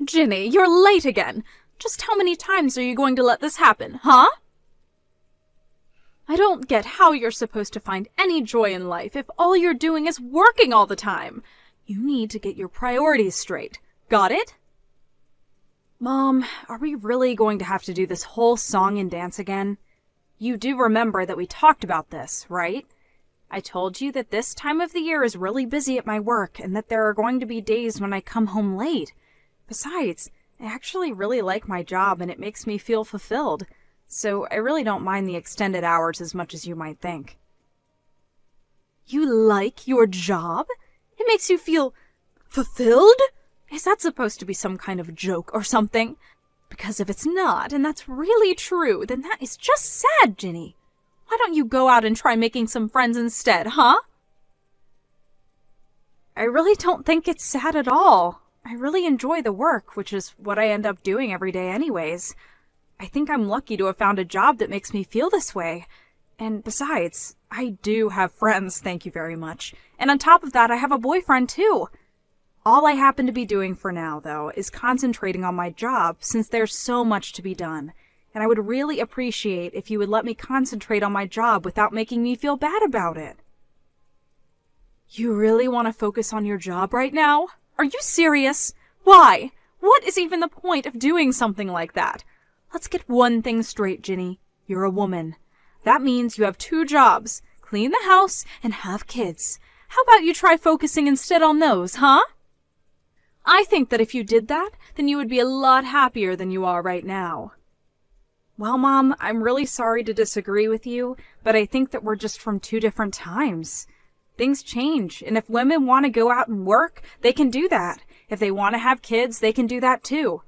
Ginny, you're late again. Just how many times are you going to let this happen, huh? I don't get how you're supposed to find any joy in life if all you're doing is working all the time. You need to get your priorities straight. Got it? Mom, are we really going to have to do this whole song and dance again? You do remember that we talked about this, right? I told you that this time of the year is really busy at my work and that there are going to be days when I come home late. Besides, I actually really like my job and it makes me feel fulfilled, so I really don't mind the extended hours as much as you might think. You like your job? It makes you feel fulfilled? Is that supposed to be some kind of joke or something? Because if it's not, and that's really true, then that is just sad, Ginny. Why don't you go out and try making some friends instead, huh? I really don't think it's sad at all. I really enjoy the work, which is what I end up doing every day anyways. I think I'm lucky to have found a job that makes me feel this way. And besides, I do have friends, thank you very much. And on top of that, I have a boyfriend too. All I happen to be doing for now, though, is concentrating on my job since there's so much to be done. And I would really appreciate if you would let me concentrate on my job without making me feel bad about it. You really want to focus on your job right now? Are you serious? Why? What is even the point of doing something like that? Let's get one thing straight, Ginny. You're a woman. That means you have 2 jobs. Clean the house and have kids. How about you try focusing instead on those, huh? I think that if you did that, then you would be a lot happier than you are right now. Well, Mom, I'm really sorry to disagree with you, but I think that we're just from 2 different times. Things change, and if women want to go out and work, they can do that. If they want to have kids, they can do that too.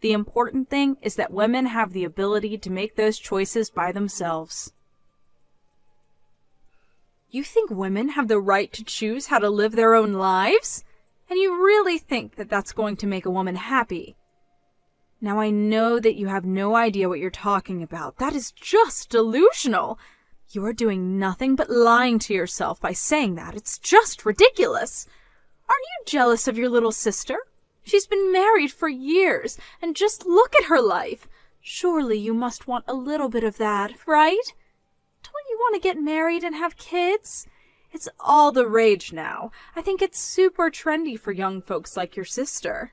The important thing is that women have the ability to make those choices by themselves. You think women have the right to choose how to live their own lives? And you really think that that's going to make a woman happy? Now I know that you have no idea what you're talking about. That is just delusional. You are doing nothing but lying to yourself by saying that. It's just ridiculous. Aren't you jealous of your little sister? She's been married for years, and just look at her life. Surely you must want a little bit of that, right? Don't you want to get married and have kids? It's all the rage now. I think it's super trendy for young folks like your sister.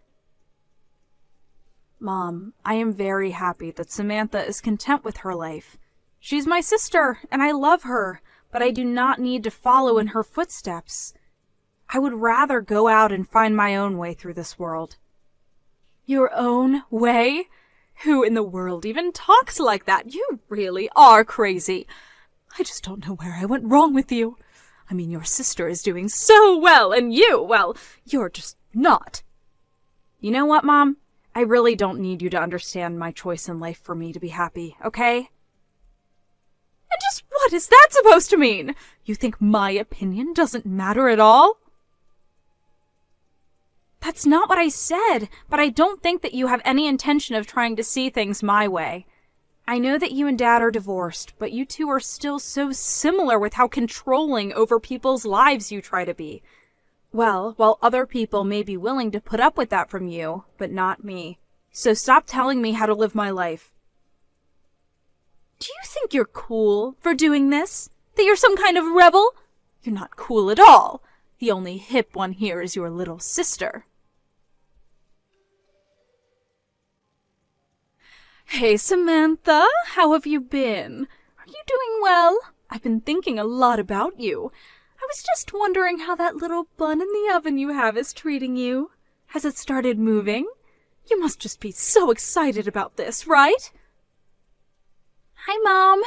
Mom, I am very happy that Samantha is content with her life. She's my sister, and I love her, but I do not need to follow in her footsteps. I would rather go out and find my own way through this world. Your own way? Who in the world even talks like that? You really are crazy. I just don't know where I went wrong with you. I mean, your sister is doing so well, and you, well, you're just not. You know what, Mom? I really don't need you to understand my choice in life for me to be happy, okay? And just what is that supposed to mean? You think my opinion doesn't matter at all? That's not what I said, but I don't think that you have any intention of trying to see things my way. I know that you and Dad are divorced, but you two are still so similar with how controlling over people's lives you try to be. Well, while other people may be willing to put up with that from you, but not me. So stop telling me how to live my life. Do you think you're cool for doing this? That you're some kind of rebel? You're not cool at all. The only hip one here is your little sister. Hey, Samantha, how have you been? Are you doing well? I've been thinking a lot about you. I was just wondering how that little bun in the oven you have is treating you. Has it started moving? You must just be so excited about this, right? Hi, Mom.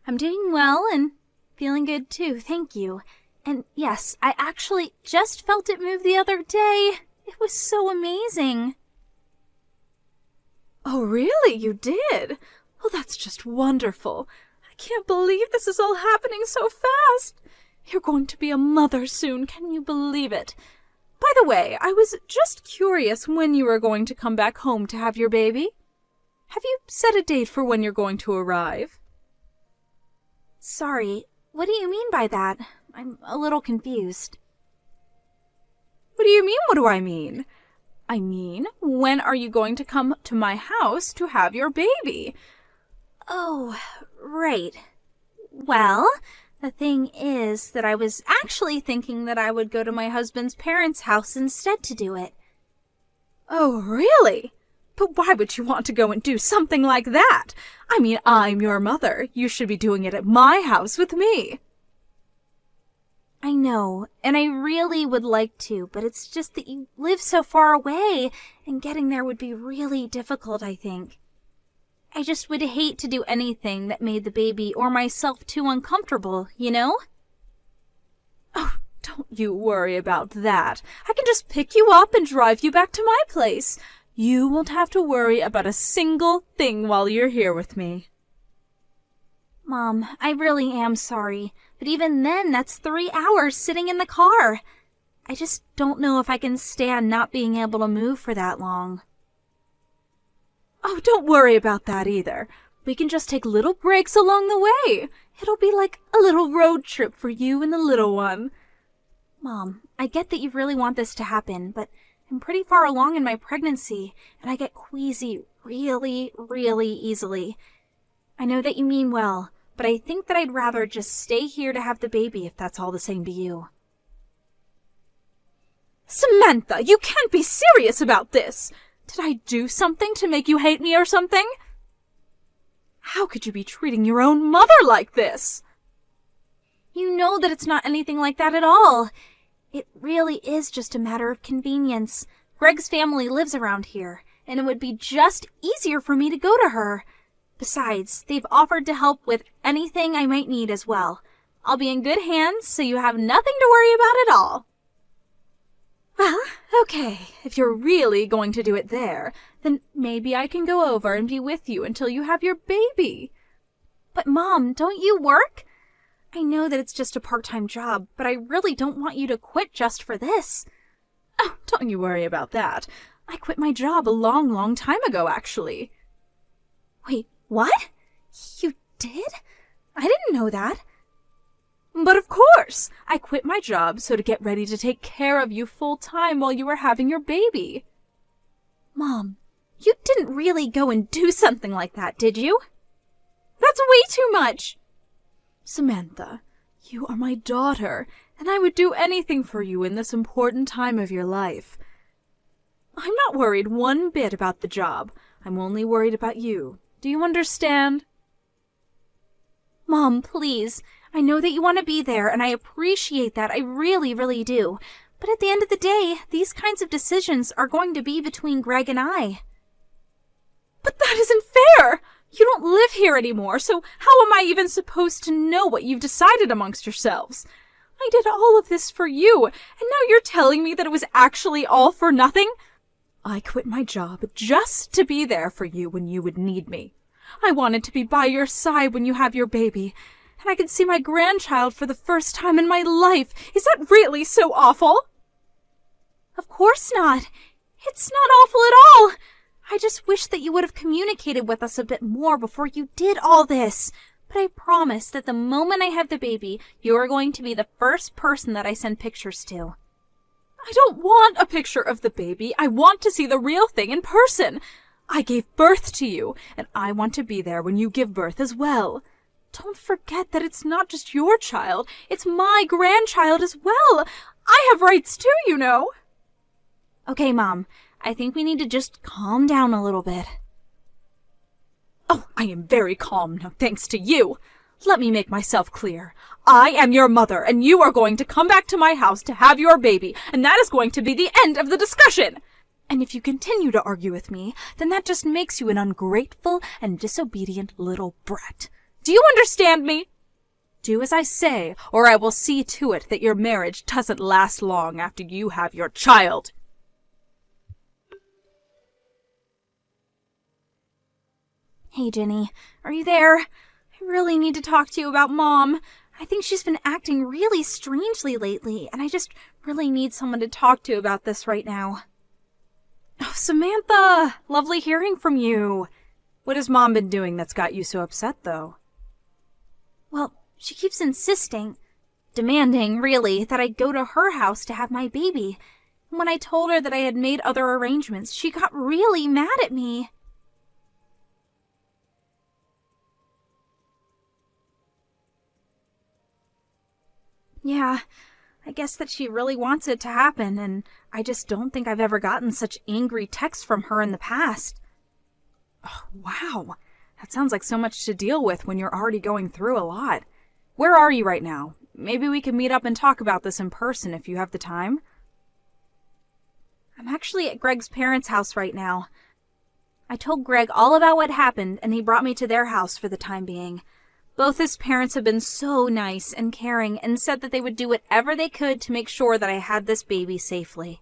I'm doing well and feeling good too, thank you. And yes, I actually just felt it move the other day. It was so amazing. Oh, really? You did? Well, that's just wonderful. I can't believe this is all happening so fast. You're going to be a mother soon, can you believe it? By the way, I was just curious when you were going to come back home to have your baby. Have you set a date for when you're going to arrive? Sorry, what do you mean by that? I'm a little confused. What do you mean, what do I mean? I mean, when are you going to come to my house to have your baby? Oh, right. Well, the thing is that I was actually thinking that I would go to my husband's parents' house instead to do it. Oh, really? But why would you want to go and do something like that? I mean, I'm your mother. You should be doing it at my house with me. I know, and I really would like to, but it's just that you live so far away, and getting there would be really difficult, I think. I just would hate to do anything that made the baby or myself too uncomfortable, you know? Oh, don't you worry about that. I can just pick you up and drive you back to my place. You won't have to worry about a single thing while you're here with me. Mom, I really am sorry, but even then, that's 3 hours sitting in the car. I just don't know if I can stand not being able to move for that long. Oh, don't worry about that either. We can just take little breaks along the way. It'll be like a little road trip for you and the little one. Mom, I get that you really want this to happen, but I'm pretty far along in my pregnancy, and I get queasy really, really easily. I know that you mean well, but I think that I'd rather just stay here to have the baby if that's all the same to you. Samantha, you can't be serious about this. Did I do something to make you hate me or something? How could you be treating your own mother like this? You know that it's not anything like that at all. It really is just a matter of convenience. Greg's family lives around here, and it would be just easier for me to go to her. Besides, they've offered to help with anything I might need as well. I'll be in good hands, so you have nothing to worry about at all. Well, okay, if you're really going to do it there, then maybe I can go over and be with you until you have your baby. But Mom, don't you work? I know that it's just a part-time job, but I really don't want you to quit just for this. Oh, don't you worry about that. I quit my job a long, long time ago, actually. Wait, what? You did? I didn't know that. But of course! I quit my job so to get ready to take care of you full-time while you were having your baby. Mom, you didn't really go and do something like that, did you? That's way too much! Samantha, you are my daughter, and I would do anything for you in this important time of your life. I'm not worried one bit about the job. I'm only worried about you. Do you understand? Mom, please. I know that you want to be there, and I appreciate that. I really, really do. But at the end of the day, these kinds of decisions are going to be between Greg and I. But that isn't fair! You don't live here anymore, so how am I even supposed to know what you've decided amongst yourselves? I did all of this for you, and now you're telling me that it was actually all for nothing? I quit my job just to be there for you when you would need me. I wanted to be by your side when you have your baby, and I could see my grandchild for the first time in my life. Is that really so awful? Of course not. It's not awful at all. I just wish that you would have communicated with us a bit more before you did all this. But I promise that the moment I have the baby, you are going to be the first person that I send pictures to. I don't want a picture of the baby. I want to see the real thing in person. I gave birth to you, and I want to be there when you give birth as well. Don't forget that it's not just your child, it's my grandchild as well. I have rights too, you know. Okay, Mom, I think we need to just calm down a little bit. Oh, I am very calm now, thanks to you. Let me make myself clear. I am your mother, and you are going to come back to my house to have your baby, and that is going to be the end of the discussion. And if you continue to argue with me, then that just makes you an ungrateful and disobedient little brat. Do you understand me? Do as I say, or I will see to it that your marriage doesn't last long after you have your child. Hey, Jenny, are you there? I really need to talk to you about Mom. I think she's been acting really strangely lately, and I just really need someone to talk to about this right now. Oh, Samantha! Lovely hearing from you. What has Mom been doing that's got you so upset, though? Well, she keeps insisting, demanding, really, that I go to her house to have my baby. When I told her that I had made other arrangements, she got really mad at me. Yeah, I guess that she really wants it to happen, and I just don't think I've ever gotten such angry texts from her in the past. Oh, wow, that sounds like so much to deal with when you're already going through a lot. Where are you right now? Maybe we can meet up and talk about this in person if you have the time. I'm actually at Greg's parents' house right now. I told Greg all about what happened, and he brought me to their house for the time being. Both his parents have been so nice and caring and said that they would do whatever they could to make sure that I had this baby safely.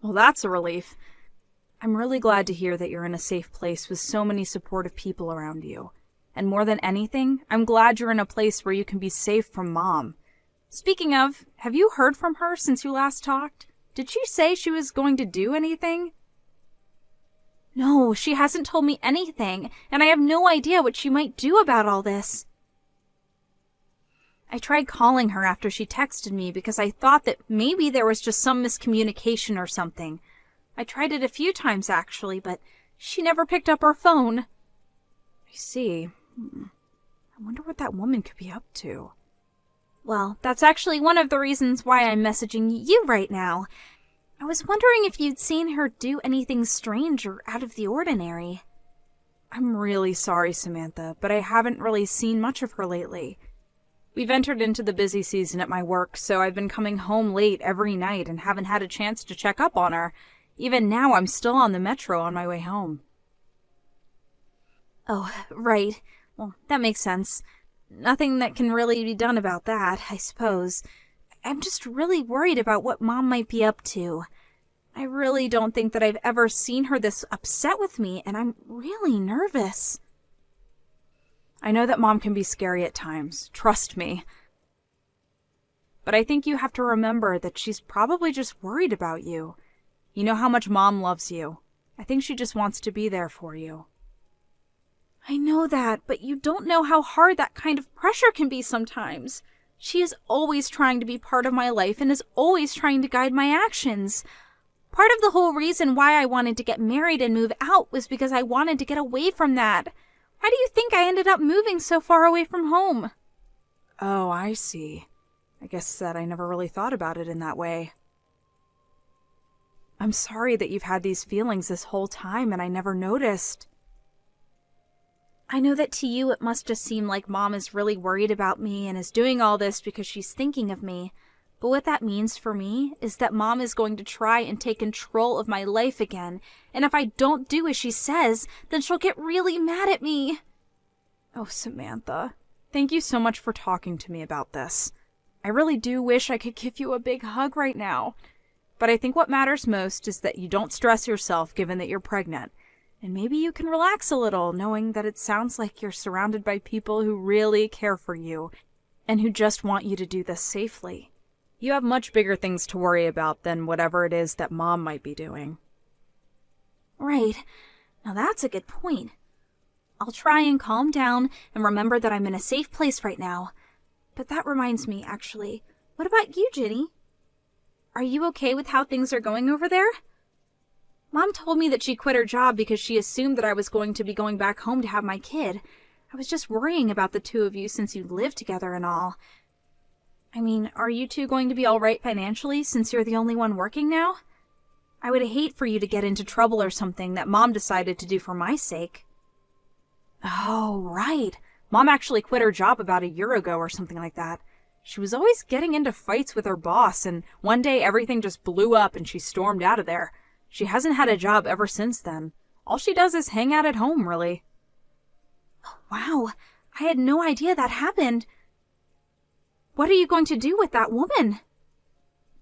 Well, that's a relief. I'm really glad to hear that you're in a safe place with so many supportive people around you. And more than anything, I'm glad you're in a place where you can be safe from Mom. Speaking of, have you heard from her since you last talked? Did she say she was going to do anything? No, she hasn't told me anything, and I have no idea what she might do about all this. I tried calling her after she texted me because I thought that maybe there was just some miscommunication or something. I tried it a few times actually, but she never picked up her phone. I see. I wonder what that woman could be up to. Well, that's actually one of the reasons why I'm messaging you right now. I was wondering if you'd seen her do anything strange or out of the ordinary. I'm really sorry, Samantha, but I haven't really seen much of her lately. We've entered into the busy season at my work, so I've been coming home late every night and haven't had a chance to check up on her. Even now, I'm still on the metro on my way home. Oh, right. Well, that makes sense. Nothing that can really be done about that, I suppose. I'm just really worried about what Mom might be up to. I really don't think that I've ever seen her this upset with me, and I'm really nervous. I know that Mom can be scary at times, trust me. But I think you have to remember that she's probably just worried about you. You know how much Mom loves you. I think she just wants to be there for you. I know that, but you don't know how hard that kind of pressure can be sometimes. She is always trying to be part of my life and is always trying to guide my actions. Part of the whole reason why I wanted to get married and move out was because I wanted to get away from that. Why do you think I ended up moving so far away from home? Oh, I see. I guess that I never really thought about it in that way. I'm sorry that you've had these feelings this whole time and I never noticed. I know that to you it must just seem like Mom is really worried about me and is doing all this because she's thinking of me. But what that means for me is that Mom is going to try and take control of my life again, and if I don't do as she says, then she'll get really mad at me. Oh, Samantha, thank you so much for talking to me about this. I really do wish I could give you a big hug right now. But I think what matters most is that you don't stress yourself given that you're pregnant. And maybe you can relax a little, knowing that it sounds like you're surrounded by people who really care for you and who just want you to do this safely. You have much bigger things to worry about than whatever it is that Mom might be doing. Right. Now that's a good point. I'll try and calm down and remember that I'm in a safe place right now. But that reminds me, actually. What about you, Ginny? Are you okay with how things are going over there? Mom told me that she quit her job because she assumed that I was going to be going back home to have my kid. I was just worrying about the two of you since you live together and all. I mean, are you two going to be all right financially since you're the only one working now? I would hate for you to get into trouble or something that Mom decided to do for my sake. Oh, right. Mom actually quit her job about a year ago or something like that. She was always getting into fights with her boss, and one day everything just blew up and she stormed out of there. She hasn't had a job ever since then. All she does is hang out at home, really. Oh, wow, I had no idea that happened. What are you going to do with that woman?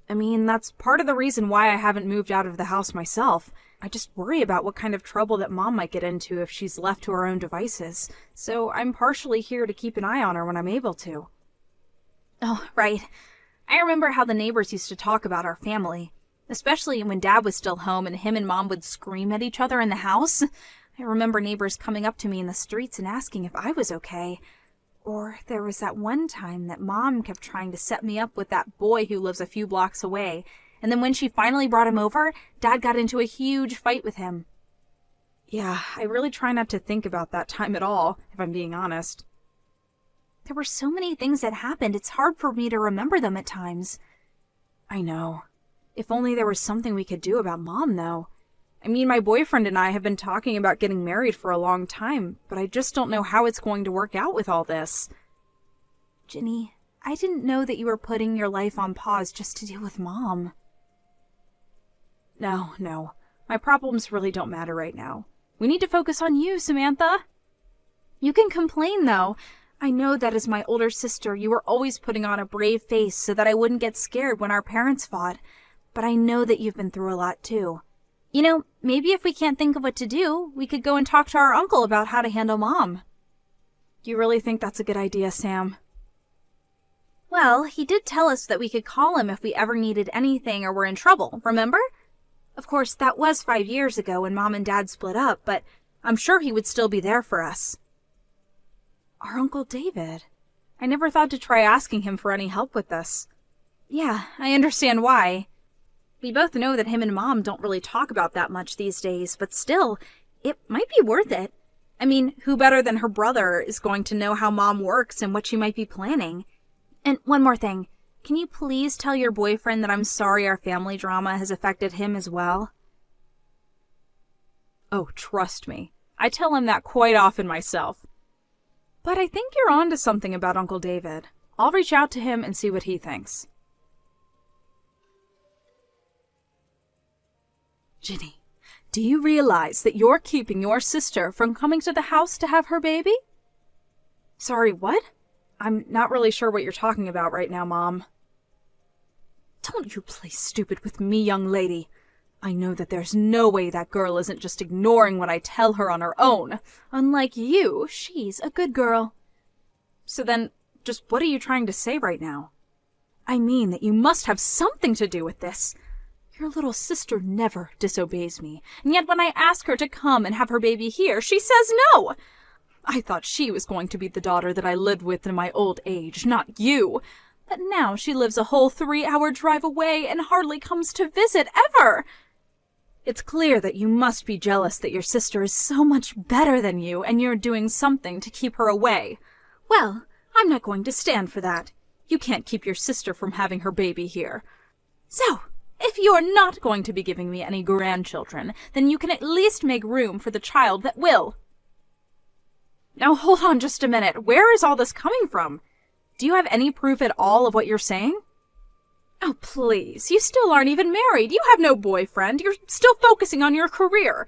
I mean, that's part of the reason why I haven't moved out of the house myself. I just worry about what kind of trouble that Mom might get into if she's left to her own devices. So I'm partially here to keep an eye on her when I'm able to. Oh, right. I remember how the neighbors used to talk about our family. Especially when Dad was still home and him and Mom would scream at each other in the house. I remember neighbors coming up to me in the streets and asking if I was okay. Or there was that one time that Mom kept trying to set me up with that boy who lives a few blocks away, And then when she finally brought him over, Dad got into a huge fight with him. Yeah, I really try not to think about that time at all, if I'm being honest. There were so many things that happened, it's hard for me to remember them at times. I know. If only there was something we could do about Mom, though. I mean, my boyfriend and I have been talking about getting married for a long time, but I just don't know how it's going to work out with all this. Ginny, I didn't know that you were putting your life on pause just to deal with Mom. No. My problems really don't matter right now. We need to focus on you, Samantha. You can complain, though. I know that as my older sister, you were always putting on a brave face so that I wouldn't get scared when our parents fought. But I know that you've been through a lot, too. You know, maybe if we can't think of what to do, we could go and talk to our uncle about how to handle Mom. You really think that's a good idea, Sam? Well, he did tell us that we could call him if we ever needed anything or were in trouble, remember? Of course, that was 5 years ago when Mom and Dad split up, but I'm sure he would still be there for us. Our Uncle David. I never thought to try asking him for any help with this. Yeah, I understand why. We both know that him and Mom don't really talk about that much these days, but still, it might be worth it. I mean, who better than her brother is going to know how Mom works and what she might be planning? And one more thing. Can you please tell your boyfriend that I'm sorry our family drama has affected him as well? Oh, trust me. I tell him that quite often myself. But I think you're on to something about Uncle David. I'll reach out to him and see what he thinks. Ginny, do you realize that you're keeping your sister from coming to the house to have her baby? Sorry, what? I'm not really sure what you're talking about right now, Mom. Don't you play stupid with me, young lady. I know that there's no way that girl isn't just ignoring what I tell her on her own. Unlike you, she's a good girl. So then, just what are you trying to say right now? I mean that you must have something to do with this. Your little sister never disobeys me, and yet when I ask her to come and have her baby here, she says no. I thought she was going to be the daughter that I lived with in my old age, not you. But now she lives a whole 3-hour drive away and hardly comes to visit ever. It's clear that you must be jealous that your sister is so much better than you and you're doing something to keep her away. Well, I'm not going to stand for that. You can't keep your sister from having her baby here. So, if you're not going to be giving me any grandchildren, then you can at least make room for the child that will. Now hold on just a minute. Where is all this coming from? Do you have any proof at all of what you're saying? Oh, please. You still aren't even married. You have no boyfriend. You're still focusing on your career.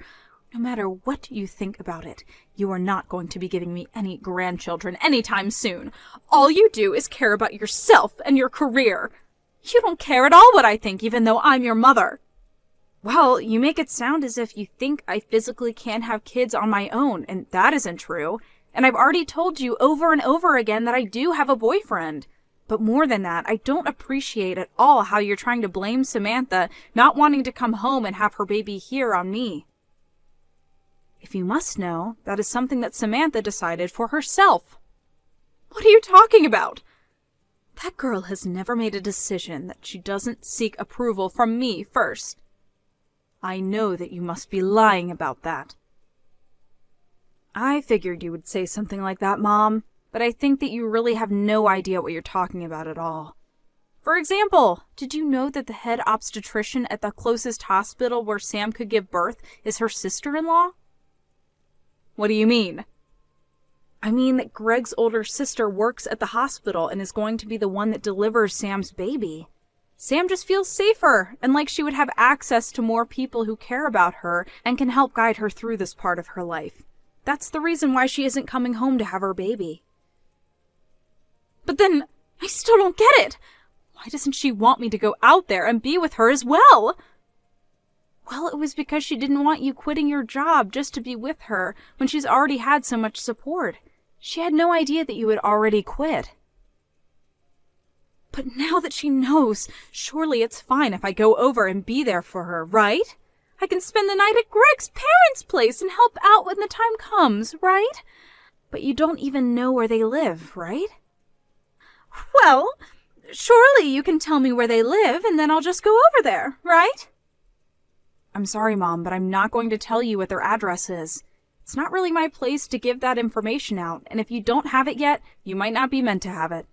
No matter what you think about it, you are not going to be giving me any grandchildren anytime soon. All you do is care about yourself and your career. You don't care at all what I think, even though I'm your mother. Well, you make it sound as if you think I physically can't have kids on my own, and that isn't true. And I've already told you over and over again that I do have a boyfriend. But more than that, I don't appreciate at all how you're trying to blame Samantha not wanting to come home and have her baby here on me. If you must know, that is something that Samantha decided for herself. What are you talking about? That girl has never made a decision that she doesn't seek approval from me first. I know that you must be lying about that. I figured you would say something like that, Mom, but I think that you really have no idea what you're talking about at all. For example, did you know that the head obstetrician at the closest hospital where Sam could give birth is her sister-in-law? What do you mean? I mean that Greg's older sister works at the hospital and is going to be the one that delivers Sam's baby. Sam just feels safer and like she would have access to more people who care about her and can help guide her through this part of her life. That's the reason why she isn't coming home to have her baby. But then, I still don't get it. Why doesn't she want me to go out there and be with her as well? Well, it was because she didn't want you quitting your job just to be with her when she's already had so much support. She had no idea that you had already quit. But now that she knows, surely it's fine if I go over and be there for her, right? I can spend the night at Greg's parents' place and help out when the time comes, right? But you don't even know where they live, right? Well, Surely you can tell me where they live, and then I'll just go over there, right? I'm sorry, Mom, but I'm not going to tell you what their address is. It's not really my place to give that information out, and if you don't have it yet, you might not be meant to have it.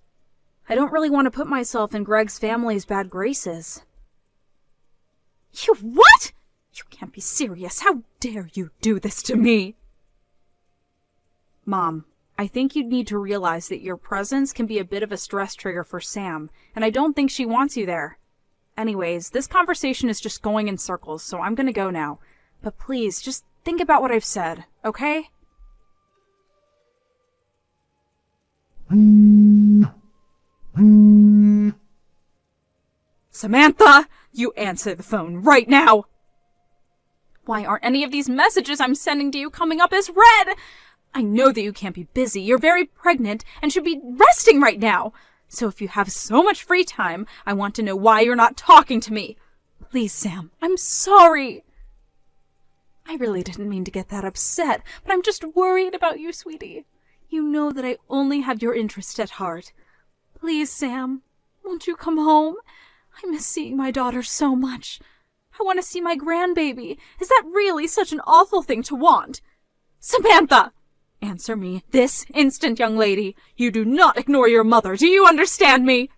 I don't really want to put myself in Greg's family's bad graces. You what? You can't be serious. How dare you do this to me? Mom, I think you'd need to realize that your presence can be a bit of a stress trigger for Sam, and I don't think she wants you there. Anyways, this conversation is just going in circles, so I'm gonna go now. But please, just think about what I've said, okay? Samantha! You answer the phone right now! Why aren't any of these messages I'm sending to you coming up as read? I know that you can't be busy. You're very pregnant and should be resting right now. So if you have so much free time, I want to know why you're not talking to me. Please, Sam, I'm sorry. I really didn't mean to get that upset, but I'm just worried about you, sweetie. You know that I only have your interest at heart. Please, Sam, won't you come home? I miss seeing my daughter so much. I want to see my grandbaby. Is that really such an awful thing to want? Samantha! Answer me this instant, young lady. You do not ignore your mother. Do you understand me?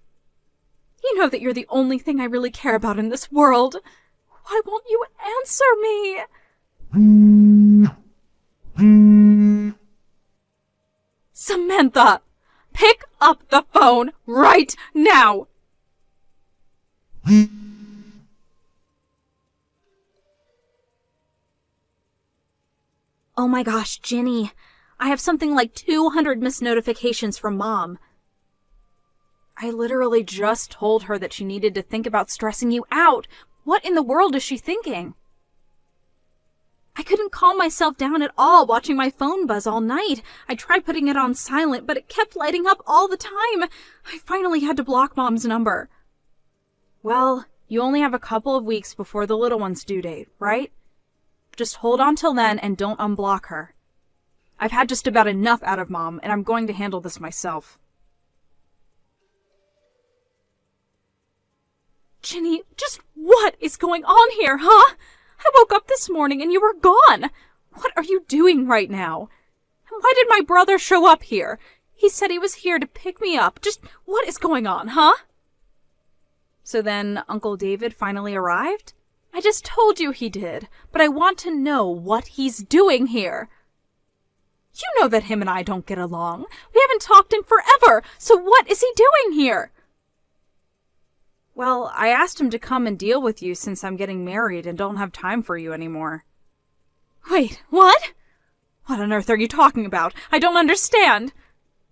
You know that you're the only thing I really care about in this world. Why won't you answer me? Samantha! Pick up the phone right now! Oh my gosh, Ginny. I have something like 200 missed notifications from Mom. I literally just told her that she needed to think about stressing you out. What in the world is she thinking? I couldn't calm myself down at all watching my phone buzz all night. I tried putting it on silent, but it kept lighting up all the time. I finally had to block Mom's number. Well, you only have a couple of weeks before the little one's due date, right? Just hold on till then and don't unblock her. I've had just about enough out of Mom, and I'm going to handle this myself. Ginny, just what is going on here, huh? I woke up this morning and you were gone. What are you doing right now? And why did my brother show up here? He said he was here to pick me up. Just what is going on, huh? So then Uncle David finally arrived? I just told you he did, but I want to know what he's doing here. You know that him and I don't get along. We haven't talked in forever, so what is he doing here? Well, I asked him to come and deal with you since I'm getting married and don't have time for you anymore. Wait, what? What on earth are you talking about? I don't understand.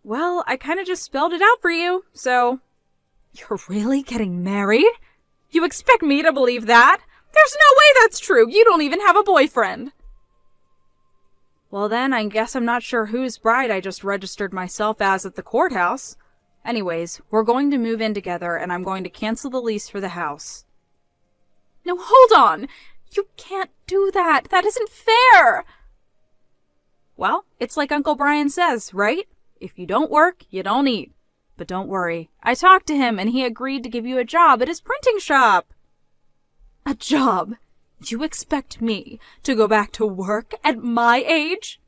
Well, I kind of just spelled it out for you, so... You're really getting married? You expect me to believe that? There's no way that's true. You don't even have a boyfriend. Well then, I guess I'm not sure whose bride I just registered myself as at the courthouse. Anyways, we're going to move in together and I'm going to cancel the lease for the house. No, hold on! You can't do that! That isn't fair! Well, it's like Uncle Brian says, right? If you don't work, you don't eat. But don't worry, I talked to him and he agreed to give you a job at his printing shop. A job? You expect me to go back to work at my age?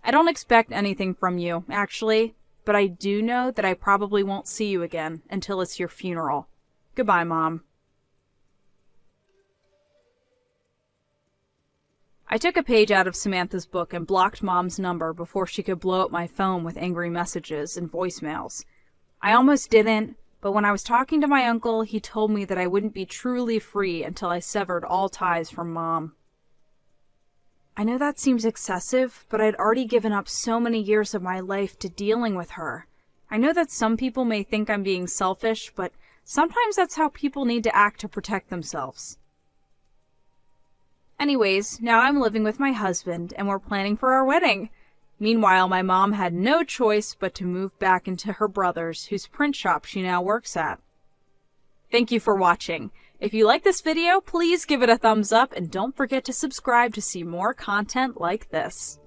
I don't expect anything from you, actually, but I do know that I probably won't see you again until it's your funeral. Goodbye, Mom. I took a page out of Samantha's book and blocked Mom's number before she could blow up my phone with angry messages and voicemails. I almost didn't, but when I was talking to my uncle, he told me that I wouldn't be truly free until I severed all ties from Mom. I know that seems excessive, but I'd already given up so many years of my life to dealing with her. I know that some people may think I'm being selfish, but sometimes that's how people need to act to protect themselves. Anyways, now I'm living with my husband, and we're planning for our wedding. Meanwhile, my mom had no choice but to move back into her brother's, whose print shop she now works at. Thank you for watching. If you like this video, please give it a thumbs up and don't forget to subscribe to see more content like this.